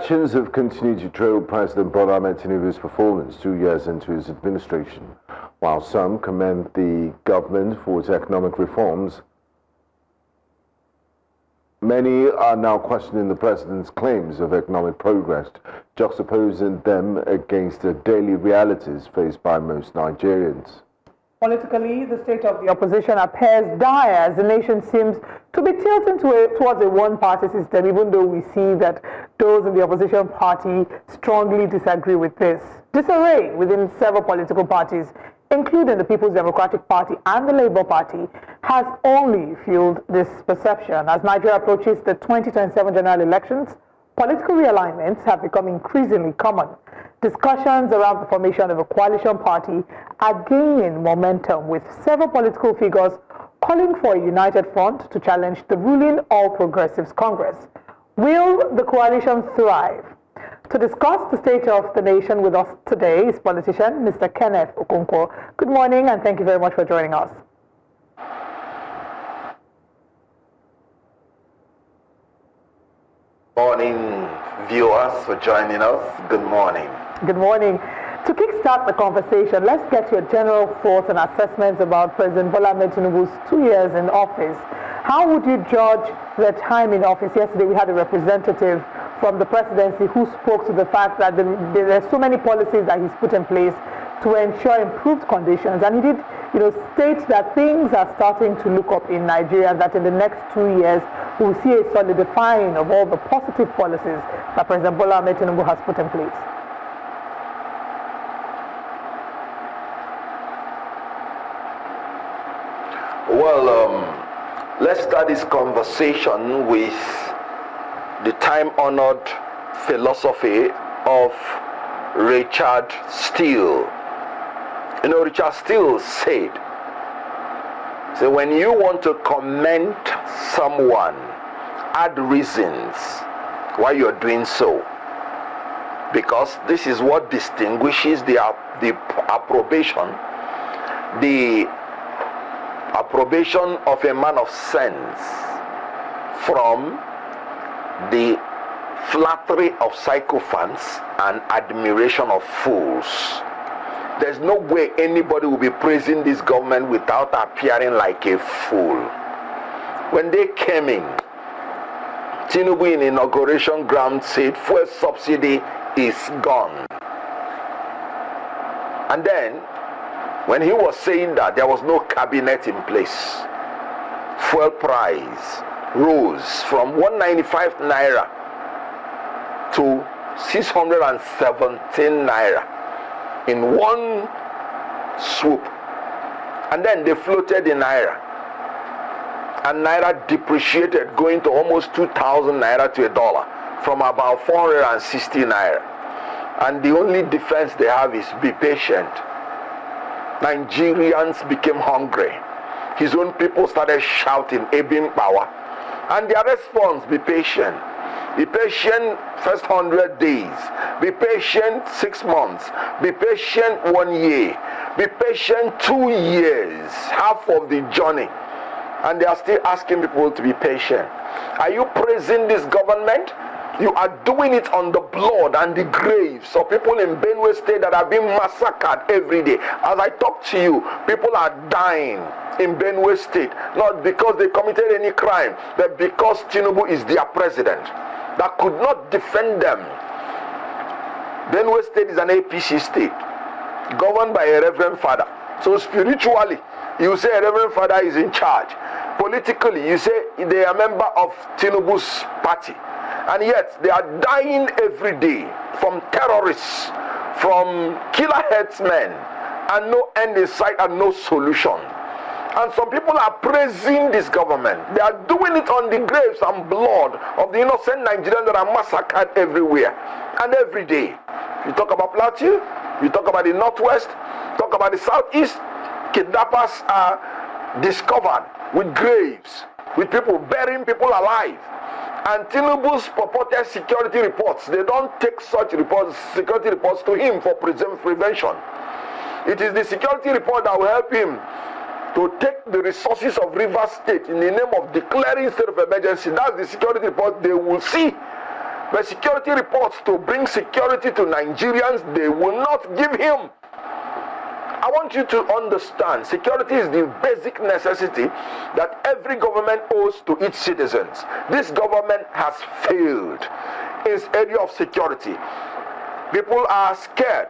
Questions have continued to trail President Tinubu's performance 2 years into his administration. While some commend the government for its economic reforms, many are now questioning the president's claims of economic progress, juxtaposing them against the daily realities faced by most Nigerians. Politically, the state of the opposition appears dire as the nation seems to be tilting towards a one-party system, even though we see that those in the opposition party strongly disagree with this. Disarray within several political parties, including the People's Democratic Party and the Labour Party, has only fueled this perception. As Nigeria approaches the 2027 general elections, political realignments have become increasingly common. Discussions around the formation of a coalition party are gaining momentum, with several political figures calling for a united front to challenge the ruling All Progressives Congress. Will the coalition thrive? To discuss the state of the nation with us today is politician Mr. Kenneth Okonkwo. Good morning and thank you very much for joining us. Morning, viewers, for joining us. Good morning. Good morning. To kickstart the conversation, let's get your general thoughts and assessments about President Tinubu's 2 years in office. How would you judge the time in office? Yesterday we had a representative from the presidency who spoke to the fact that there are so many policies that he's put in place to ensure improved conditions, and he did state that things are starting to look up in Nigeria, and that in the next 2 years we'll see a solidifying of all the positive policies that President Tinubu has put in place. Well, let's start this conversation with the time-honored philosophy of Richard Steele. Richard Steele said, so when you want to commend someone, add reasons why you're doing so. Because this is what distinguishes the approbation of a man of sense from the flattery of sycophants and admiration of fools. There's no way anybody will be praising this government without appearing like a fool. When they came in, Tinubu in inauguration ground said fuel subsidy is gone. And then, when he was saying that, there was no cabinet in place. Fuel price rose from 195 naira to 617 naira in one swoop. And then they floated in naira, and naira depreciated, going to almost 2,000 naira to a dollar from about 460 naira. And the only defense they have is be patient. Nigerians became hungry. His own people started shouting, "Ebin power," and their response: be patient. Be patient first 100 days. Be patient 6 months. Be patient 1 year. Be patient 2 years. Half of the journey. And they are still asking people to be patient. Are you praising this government? You are doing it on the blood and the graves of people in Benue State that are being massacred every day. As I talk to you, people are dying in Benue State, not because they committed any crime, but because Tinubu is their president that could not defend them. Benue State is an APC state, governed by a reverend father. So spiritually, you say a reverend father is in charge. Politically, you say they are a member of Tinubu's party. And yet, they are dying every day from terrorists, from killer headsmen, and no end in sight and no solution. And some people are praising this government. They are doing it on the graves and blood of the innocent Nigerians that are massacred everywhere and every day. You talk about Plateau, you talk about the Northwest, talk about the Southeast, kidnappers are discovered with graves, with people burying people alive. And Tinubu's purported security reports, they don't take such reports, security reports to him for prevention. It is the security report that will help him to take the resources of Rivers State in the name of declaring state of emergency. That's the security report they will see But security reports to bring security to Nigerians, they will not give him. I want you to understand, security is the basic necessity that every government owes to its citizens. This government has failed in its area of security. People are scared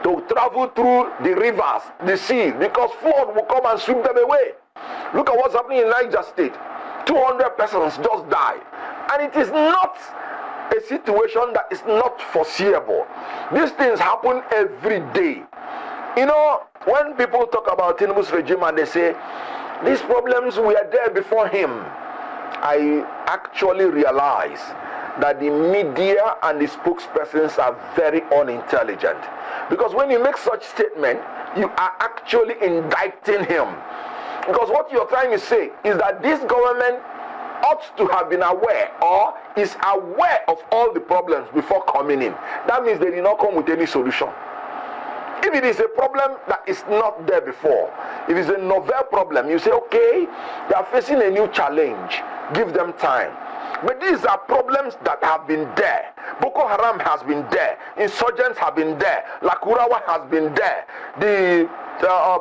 to travel through the rivers, the sea, because flood will come and sweep them away. Look at what's happening in Niger State. 200 persons just died. And it is not a situation that is not foreseeable. These things happen every day. You know, when people talk about Tinubu's regime and they say, these problems were there before him, I actually realize that the media and the spokespersons are very unintelligent. Because when you make such statement, you are actually indicting him. Because what you're trying to say is that this government ought to have been aware or is aware of all the problems before coming in. That means they did not come with any solution. If it is a problem that is not there before, if it's a novel problem, you say, okay, they are facing a new challenge, give them time. But these are problems that have been there. Boko Haram has been there. Insurgents have been there. Lakurawa has been there. The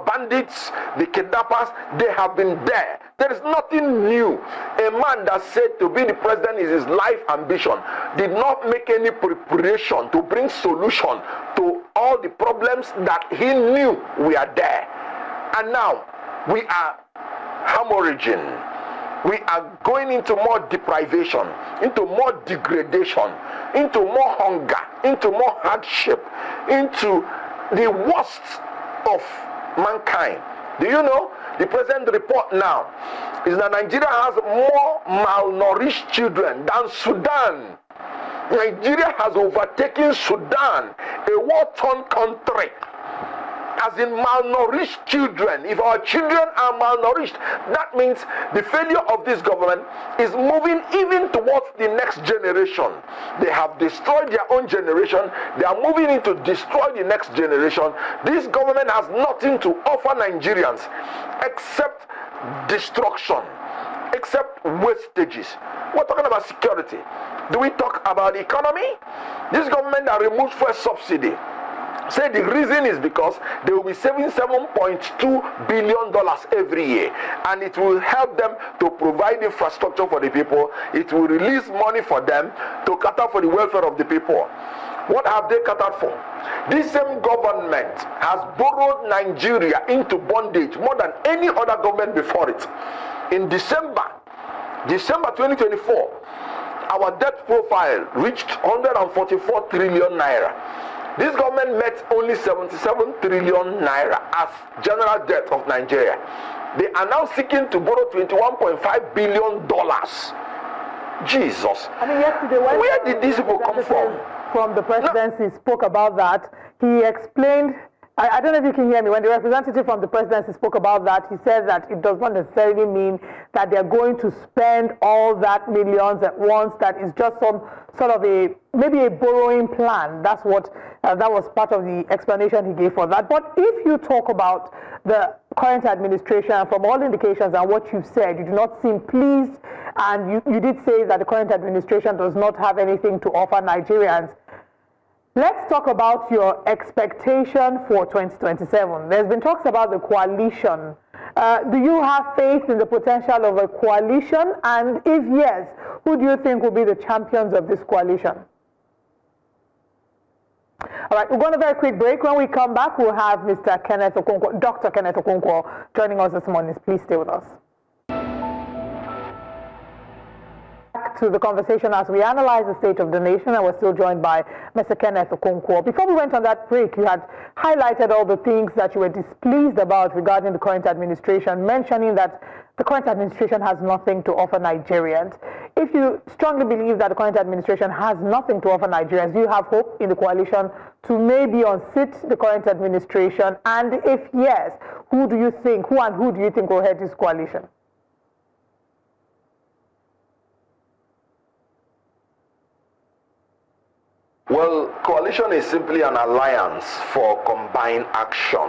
bandits, the kidnappers, they have been there. There is nothing new. A man that said to be the president is his life ambition did not make any preparation to bring solution to all the problems that he knew were there. And now we are hemorrhaging. We are going into more deprivation, into more degradation, into more hunger, into more hardship, into the worst of mankind. Do you know? The present report now is that Nigeria has more malnourished children than Sudan. Nigeria has overtaken Sudan, a war-torn country, as in malnourished children. If our children are malnourished, that means the failure of this government is moving even towards the next generation. They have destroyed their own generation. They are moving in to destroy the next generation. This government has nothing to offer Nigerians except destruction, except wastages. We're talking about security. Do we talk about the economy? This government that removes fuel subsidy, say the reason is because they will be saving $7.2 billion every year, and it will help them to provide infrastructure for the people. It will release money for them to cater for the welfare of the people. What have they catered for? This same government has borrowed Nigeria into bondage more than any other government before it. In December 2024, our debt profile reached 144 trillion naira. This government met only 77 trillion naira as general debt of Nigeria. They are now seeking to borrow $21.5 billion. Jesus. I mean, yesterday, where did these people come from? From the presidency spoke about that. He explained, I don't know if you can hear me, when the representative from the presidency spoke about that, he said that it does not necessarily mean that they're going to spend all that millions at once, that is just some sort of maybe a borrowing plan. That's what, that was part of the explanation he gave for that. But if you talk about the current administration, from all indications and what you've said, you do not seem pleased, and you did say that the current administration does not have anything to offer Nigerians. Let's talk about your expectation for 2027. There's been talks about the coalition. Do you have faith in the potential of a coalition? And if yes, who do you think will be the champions of this coalition? All right, we're going to a very quick break. When we come back, we'll have Mr. Kenneth Okonkwo, Dr. Kenneth Okonkwo, joining us this morning. Please stay with us. To the conversation as we analyze the state of the nation, and we're still joined by Mr. Kenneth Okonkwo. Before we went on that break, you had highlighted all the things that you were displeased about regarding the current administration, mentioning that the current administration has nothing to offer Nigerians. If you strongly believe that the current administration has nothing to offer Nigerians, do you have hope in the coalition to maybe unseat the current administration? And if yes, who do you think will head this coalition? Well, coalition is simply an alliance for combined action.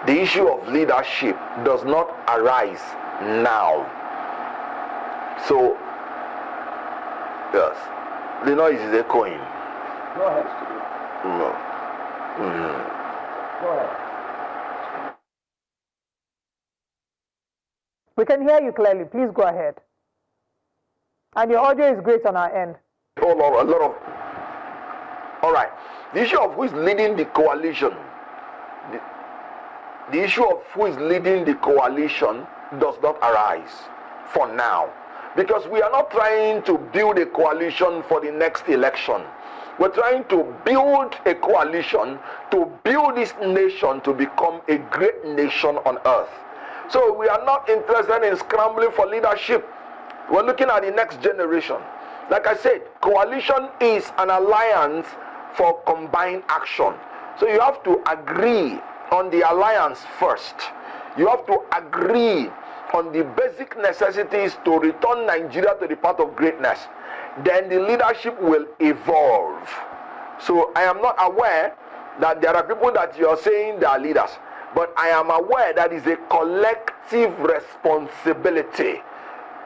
The issue of leadership does not arise now. So, yes, The noise is echoing. Go ahead. No. Go ahead. We can hear you clearly. Please go ahead. And your audio is great on our end. A lot of. All right. The issue of who is leading the coalition, the issue of who is leading the coalition does not arise for now, because we are not trying to build a coalition for the next election. We're trying to build a coalition to build this nation to become a great nation on earth. So we are not interested in scrambling for leadership. We're looking at the next generation. Like I said, coalition is an alliance for combined action. So you have to agree on the alliance first. You have to agree on the basic necessities to return Nigeria to the path of greatness. Then the leadership will evolve. So I am not aware that there are people that you are saying they are leaders, but I am aware that is a collective responsibility.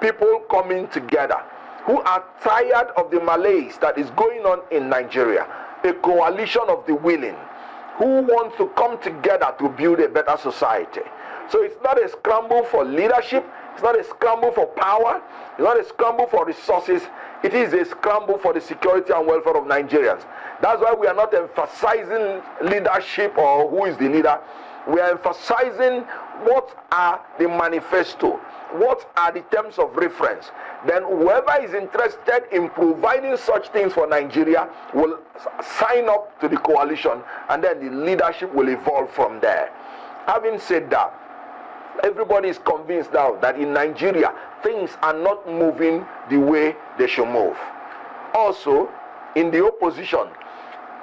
People coming together who are tired of the malaise that is going on in Nigeria, a coalition of the willing who want to come together to build a better society. So it's not a scramble for leadership, it's not a scramble for power, it's not a scramble for resources, it is a scramble for the security and welfare of Nigerians. That's why we are not emphasizing leadership or who is the leader. We are emphasizing what are the manifesto, what are the terms of reference. Then whoever is interested in providing such things for Nigeria will sign up to the coalition, and then the leadership will evolve from there. Having said that, everybody is convinced now that in Nigeria things are not moving the way they should move. Also, in the opposition,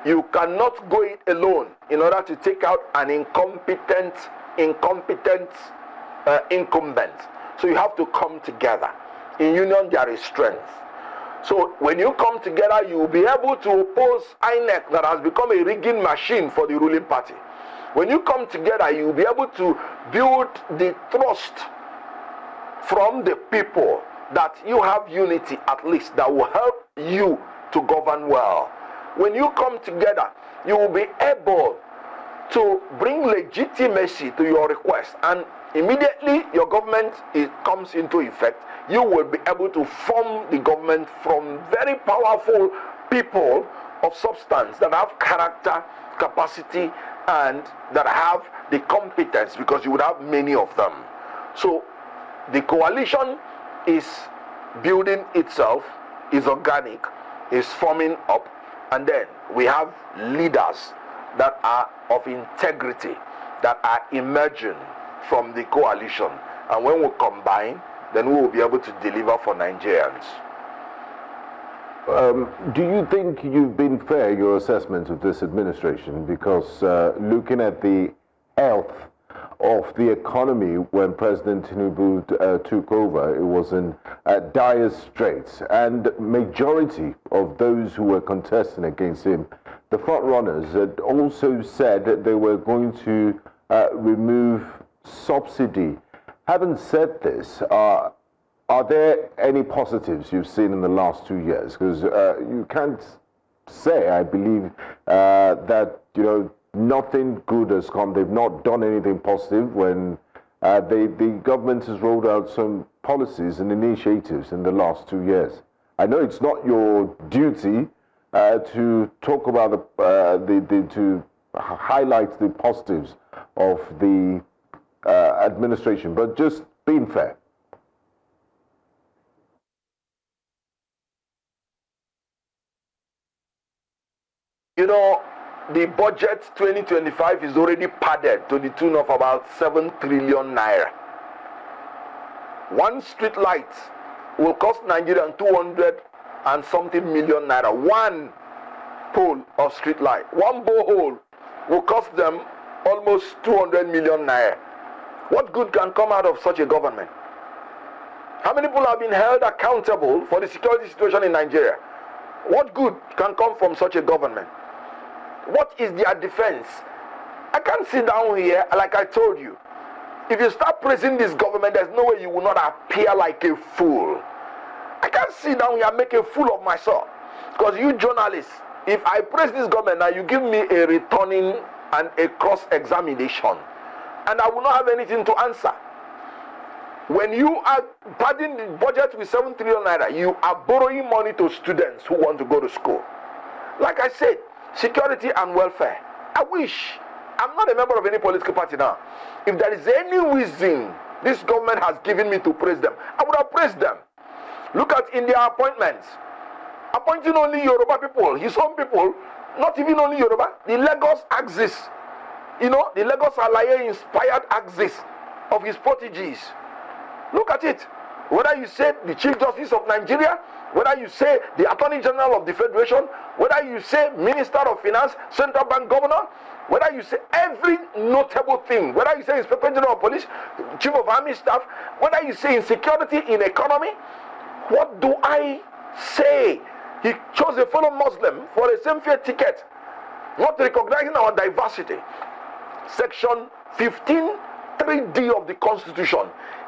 you cannot go it alone in order to take out an incompetent incumbent. So you have to come together. In union there is strength. So when you come together, you will be able to oppose INEC that has become a rigging machine for the ruling party. When you come together, you will be able to build the trust from the people that you have unity at least that will help you to govern well. When you come together, you will be able to bring legitimacy to your request, and immediately your government comes into effect, you will be able to form the government from very powerful people of substance that have character, capacity, and that have the competence, because you would have many of them. So the coalition is building itself, is organic, is forming up, and then we have leaders that are of integrity, that are emerging from the coalition. And when we combine, then we will be able to deliver for Nigerians. Do you think you've been fair in your assessment of this administration? Because looking at the health of the economy when President Tinubu took over, it was in dire straits, and majority of those who were contesting against him, the front runners, had also said that they were going to remove subsidy. Having said this, are there any positives you've seen in the last 2 years? Because you can't say, I believe, that nothing good has come. They've not done anything positive when the government has rolled out some policies and initiatives in the last 2 years. I know it's not your duty to talk about to highlight the positives of the administration, but just being fair. The budget 2025 is already padded to the tune of about 7 trillion naira. One street light will cost Nigerians 200 and something million naira. One pole of street light, one borehole will cost them almost 200 million naira. What good can come out of such a government? How many people have been held accountable for the security situation in Nigeria? What good can come from such a government? What is their defense? I can't sit down here, like I told you. If you start praising this government, there's no way you will not appear like a fool. I can't sit down here and make a fool of myself. Because you journalists, if I praise this government now, you give me a returning and a cross-examination, and I will not have anything to answer. When you are padding the budget with 7 trillion naira, you are borrowing money to students who want to go to school. Like I said, security and welfare. I wish, I'm not a member of any political party now. If there is any reason this government has given me to praise them, I would have praised them. Look at India appointments. Appointing only Yoruba people, his own people, not even only Yoruba, the Lagos axis. You know, the Lagos Alaye inspired axis of his proteges. Look at it. Whether you say the Chief Justice of Nigeria, whether you say the Attorney General of the Federation, whether you say Minister of Finance, Central Bank Governor, whether you say every notable thing, whether you say Inspector General of Police, Chief of Army Staff, whether you say insecurity in economy, what do I say? He chose a fellow Muslim for a same-faith ticket, not recognizing our diversity. Section 15, 3D of the Constitution.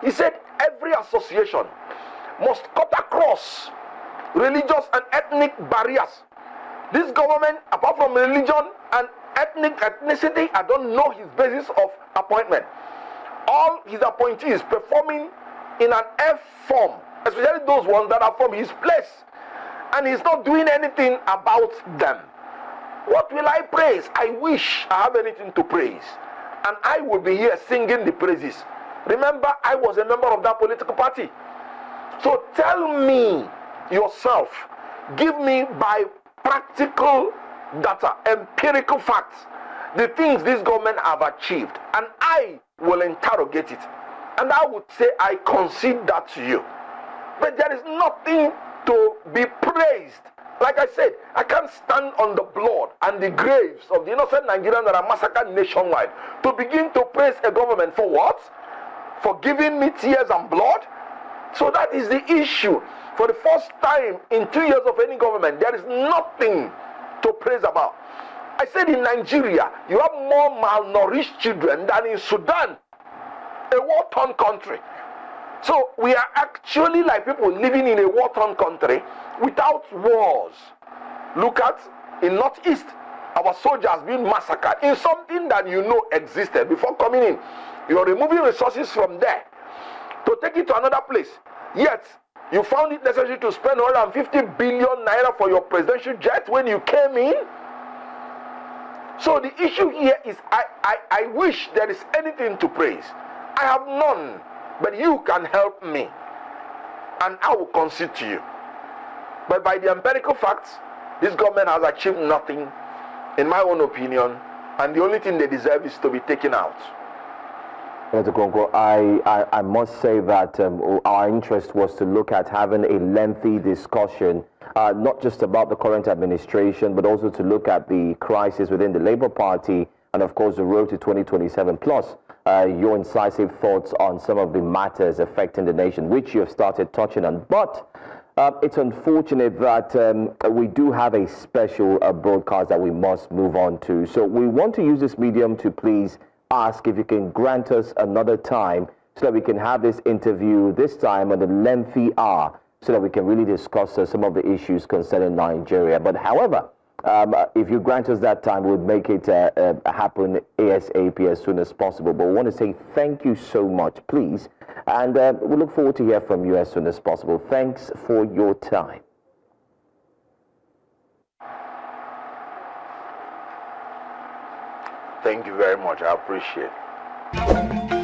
He said every association must cut across religious and ethnic barriers. This government, apart from religion and ethnicity, I don't know his basis of appointment. All his appointees performing in an F form, especially those ones that are from his place, and he's not doing anything about them. What will I praise? I wish I have anything to praise, and I will be here singing the praises. Remember, I was a member of that political party. So tell me yourself, give me by practical data, empirical facts, the things this government have achieved, and I will interrogate it, and I would say I concede that to you. But there is nothing to be praised. Like I said, I can't stand on the blood and the graves of the innocent Nigerians that are massacred nationwide to begin to praise a government for what? For giving me tears and blood? So that is the issue. For the first time in 2 years of any government, there is nothing to praise about. I said in Nigeria, you have more malnourished children than in Sudan, a war-torn country. So we are actually like people living in a war-torn country without wars. Look at in Northeast, our soldiers being massacred in something that you know existed before coming in. You are removing resources from there to take it to another place. Yet you found it necessary to spend 150 billion naira for your presidential jet when you came in. So the issue here is I wish there is anything to praise. I have none. But you can help me, and I will concede to you. But by the empirical facts, this government has achieved nothing, in my own opinion, and the only thing they deserve is to be taken out. Kenneth Okonkwo, I must say that our interest was to look at having a lengthy discussion, not just about the current administration, but also to look at the crisis within the Labour Party, and of course the road to 2027, plus your incisive thoughts on some of the matters affecting the nation, which you have started touching on. But it's unfortunate that we do have a special broadcast that we must move on to. So we want to use this medium to please ask if you can grant us another time so that we can have this interview, this time on the lengthy hour, so that we can really discuss some of the issues concerning Nigeria. But however, if you grant us that time, we'll make it happen ASAP as soon as possible. But we want to say thank you so much, please. And we look forward to hear from you as soon as possible. Thanks for your time. Thank you very much. I appreciate it.